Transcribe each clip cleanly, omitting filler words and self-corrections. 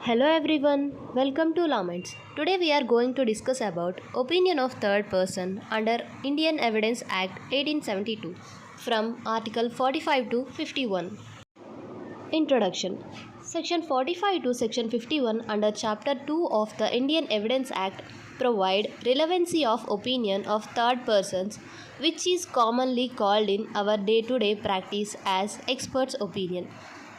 Hello everyone, welcome to Laments. Today we are going to discuss about opinion of third person under Indian Evidence Act 1872 from Article 45 to 51. Introduction. Section 45 to Section 51 under Chapter 2 of the Indian Evidence Act provide relevancy of opinion of third persons, which is commonly called in our day-to-day practice as expert's opinion.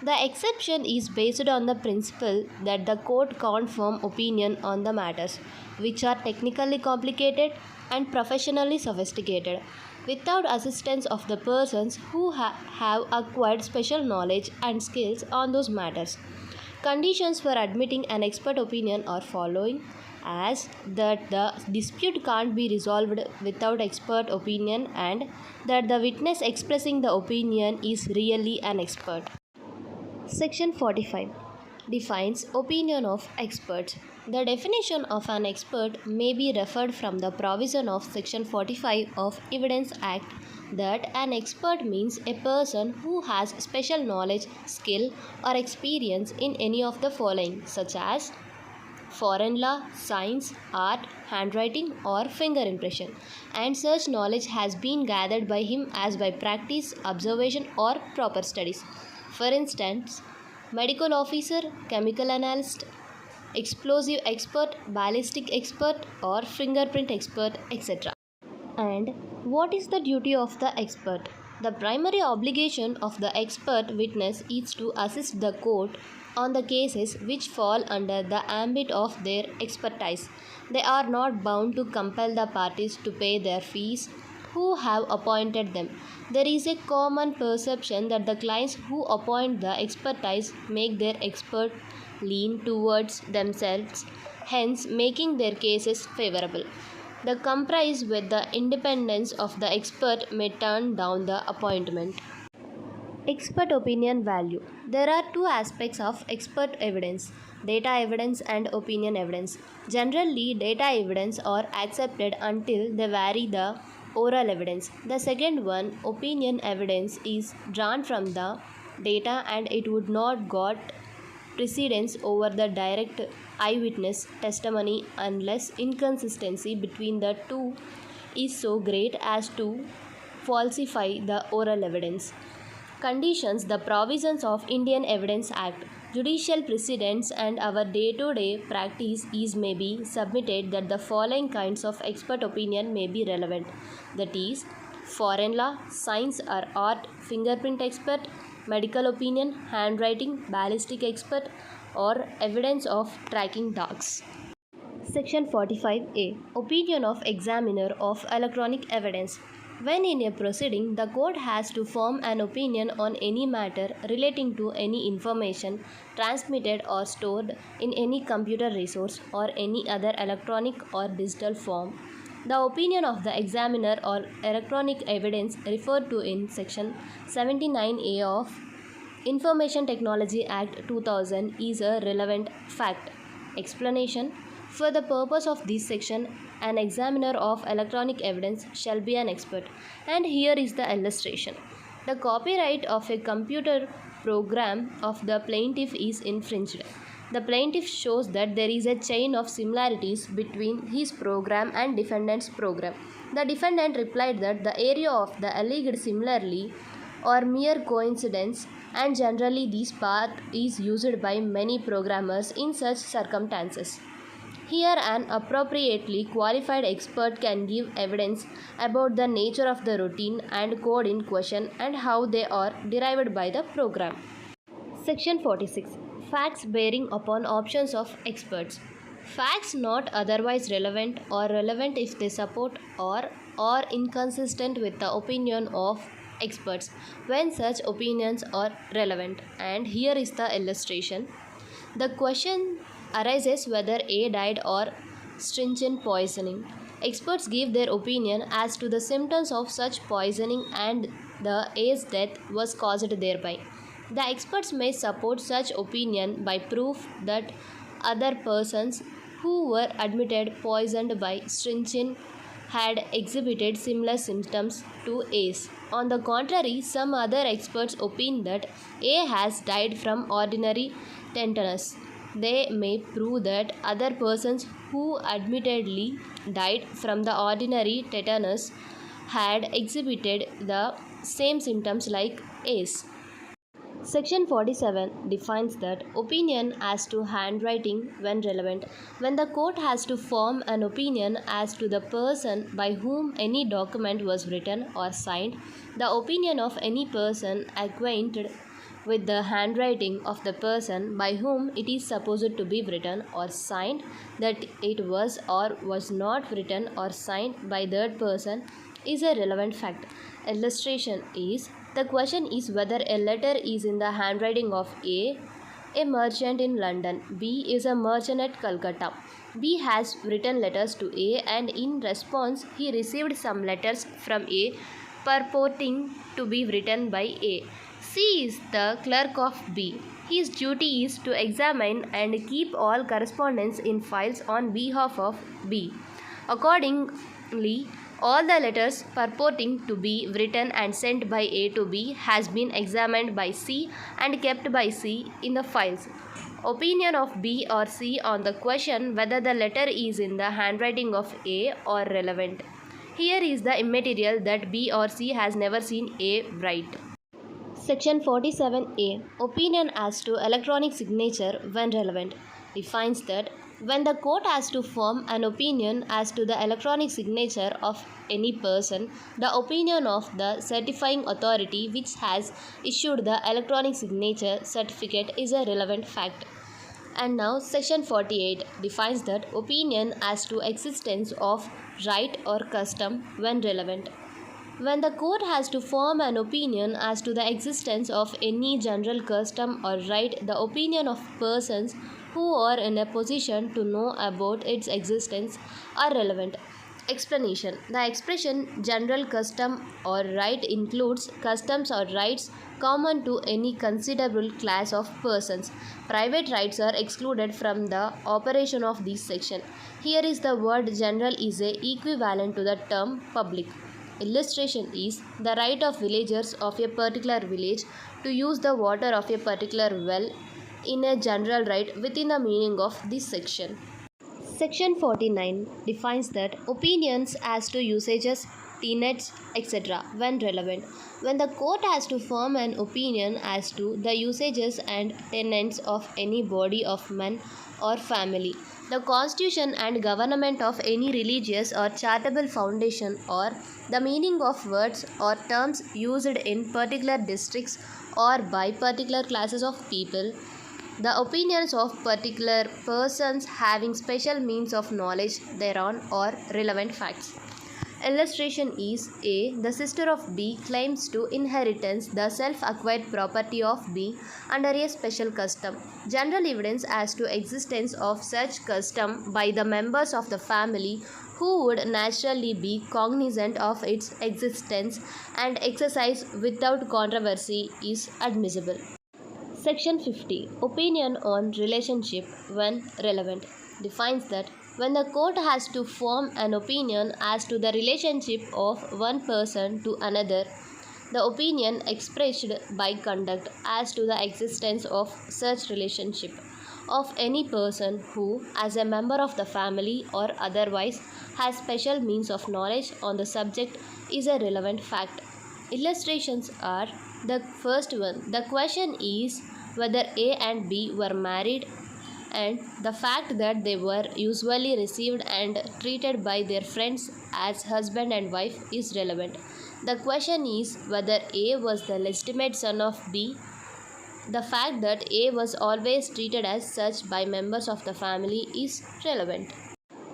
The exception is based on the principle that the court can't form opinion on the matters, which are technically complicated and professionally sophisticated, without assistance of the persons who have acquired special knowledge and skills on those matters. Conditions for admitting an expert opinion are following as that the dispute can't be resolved without expert opinion and that the witness expressing the opinion is really an expert. Section 45 defines opinion of experts. The definition of an expert may be referred from the provision of Section 45 of Evidence Act that an expert means a person who has special knowledge, skill or experience in any of the following such as foreign law, science, art, handwriting or finger impression, and such knowledge has been gathered by him as by practice, observation or proper studies. For instance, medical officer, chemical analyst, explosive expert, ballistic expert or fingerprint expert, etc. And what is the duty of the expert? The primary obligation of the expert witness is to assist the court on the cases which fall under the ambit of their expertise. They are not bound to compel the parties to pay their fees who have appointed them. There is a common perception that the clients who appoint the expertise make their expert lean towards themselves, hence making their cases favorable. The compromise with the independence of the expert may turn down the appointment. Expert opinion value. There are two aspects of expert evidence: data evidence and opinion evidence. Generally, data evidence are accepted until they vary the oral evidence. The second one, opinion evidence, is drawn from the data and it would not got precedence over the direct eyewitness testimony unless inconsistency between the two is so great as to falsify the oral evidence. Conditions. The provisions of Indian Evidence Act, judicial precedents and our day-to-day practice is may be submitted that the following kinds of expert opinion may be relevant, that is foreign law, science or art, fingerprint expert, medical opinion, handwriting, ballistic expert or evidence of tracking dogs. Section 45A. Opinion of examiner of electronic evidence. When in a proceeding, the court has to form an opinion on any matter relating to any information transmitted or stored in any computer resource or any other electronic or digital form. The opinion of the examiner or electronic evidence referred to in Section 79A of Information Technology Act 2000 is a relevant fact. Explanation. For the purpose of this section, an examiner of electronic evidence shall be an expert. And here is the illustration. The copyright of a computer program of the plaintiff is infringed. The plaintiff shows that there is a chain of similarities between his program and defendant's program. The defendant replied that the area of the alleged similarly or mere coincidence, and generally this part is used by many programmers in such circumstances. Here, an appropriately qualified expert can give evidence about the nature of the routine and code in question and how they are derived by the program. Section 46. Facts bearing upon options of experts. Facts not otherwise relevant or relevant if they support or are inconsistent with the opinion of experts when such opinions are relevant. And here is the illustration. The question arises whether A died or stringent poisoning. Experts give their opinion as to the symptoms of such poisoning and the A's death was caused thereby. The experts may support such opinion by proof that other persons who were admitted poisoned by stringent had exhibited similar symptoms to A's. On the contrary, some other experts opine that A has died from ordinary tetanus. they may prove that other persons who admittedly died from the ordinary tetanus had exhibited the same symptoms like A's. Section 47 defines that opinion as to handwriting when relevant. When the court has to form an opinion as to the person by whom any document was written or signed, the opinion of any person acquainted with the handwriting of the person by whom it is supposed to be written or signed, that it was or was not written or signed by that person, is a relevant fact. Illustration is: the question is whether a letter is in the handwriting of a merchant in London. B is a merchant at Calcutta. B has written letters to A, and in response he received some letters from A purporting to be written by A. C is the clerk of B. His duty is to examine and keep all correspondence in files on behalf of B. Accordingly, all the letters purporting to be written and sent by A to B has been examined by C and kept by C in the files. Opinion of B or C on the question whether the letter is in the handwriting of A or relevant. Here is the immaterial that B or C has never seen A write. Section 47A, opinion as to electronic signature when relevant, defines that when the court has to form an opinion as to the electronic signature of any person, the opinion of the certifying authority which has issued the electronic signature certificate is a relevant fact. And now section 48 defines that opinion as to existence of right or custom when relevant. When the court has to form an opinion as to the existence of any general custom or right, the opinion of persons who are in a position to know about its existence are relevant. Explanation: the expression general custom or right includes customs or rights common to any considerable class of persons. Private rights are excluded from the operation of this section. Here is the word general is a equivalent to the term public. Illustration is: the right of villagers of a particular village to use the water of a particular well in a general right within the meaning of this section. Section 49 defines that opinions as to usages, tenets, etc. when relevant. When the court has to form an opinion as to the usages and tenets of any body of men or family, the constitution and government of any religious or charitable foundation, or the meaning of words or terms used in particular districts or by particular classes of people, the opinions of particular persons having special means of knowledge thereon, or relevant facts. Illustration is: A. The sister of B claims to inheritance the self-acquired property of B under a special custom. General evidence as to existence of such custom by the members of the family who would naturally be cognizant of its existence and exercise without controversy is admissible. Section 50. Opinion on relationship when relevant, defines that when the court has to form an opinion as to the relationship of one person to another, the opinion expressed by conduct as to the existence of such relationship of any person who, as a member of the family or otherwise, has special means of knowledge on the subject is a relevant fact. Illustrations are: the first one, the question is whether A and B were married, and the fact that they were usually received and treated by their friends as husband and wife is relevant. The question is whether A was the legitimate son of B. The fact that A was always treated as such by members of the family is relevant.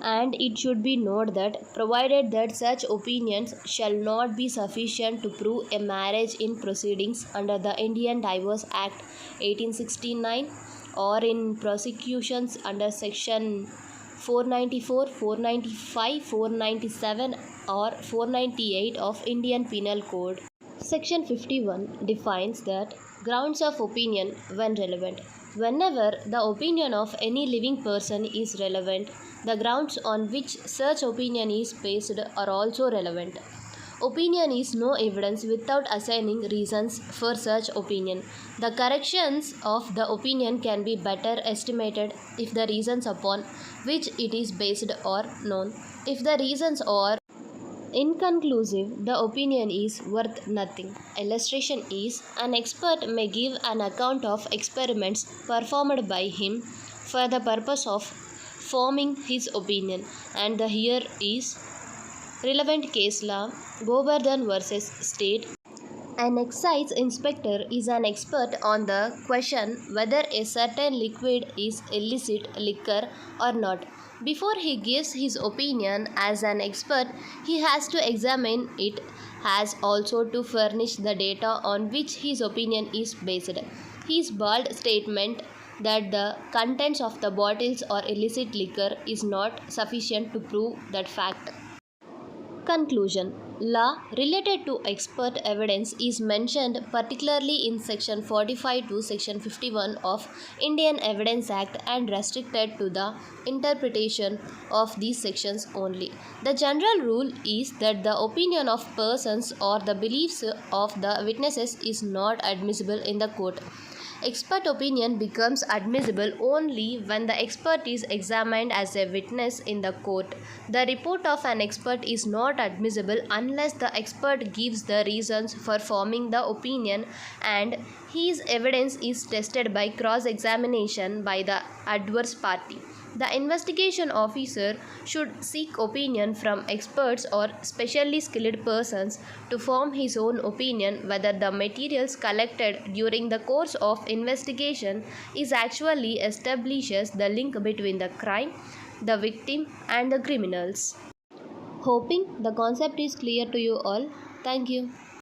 And it should be noted that, provided that such opinions shall not be sufficient to prove a marriage in proceedings under the Indian Divorce Act 1869 or in prosecutions under section 494, 495, 497 or 498 of Indian Penal Code. Section 51 defines that grounds of opinion when relevant. Whenever the opinion of any living person is relevant, the grounds on which such opinion is based are also relevant. Opinion is no evidence without assigning reasons for such opinion. The corrections of the opinion can be better estimated if the reasons upon which it is based are known. If the reasons are inconclusive, the opinion is worth nothing. Illustration is an expert may give an account of experiments performed by him for the purpose of forming his opinion, and the here is relevant case law Govardhan versus State. An excise inspector is an expert on the question whether a certain liquid is illicit liquor or not. Before he gives his opinion as an expert, he has to examine it, has also to furnish the data on which his opinion is based. His bald statement that the contents of the bottles are illicit liquor is not sufficient to prove that fact. Conclusion. Law related to expert evidence is mentioned particularly in section 45 to section 51 of Indian Evidence Act and restricted to the interpretation of these sections only. The general rule is that the opinion of persons or the beliefs of the witnesses is not admissible in the court. Expert opinion becomes admissible only when the expert is examined as a witness in the court. The report of an expert is not admissible unless the expert gives the reasons for forming the opinion and his evidence is tested by cross-examination by the adverse party. The investigation officer should seek opinion from experts or specially skilled persons to form his own opinion whether the materials collected during the course of investigation is actually establishes the link between the crime, the victim, and the criminals. Hoping the concept is clear to you all. Thank you.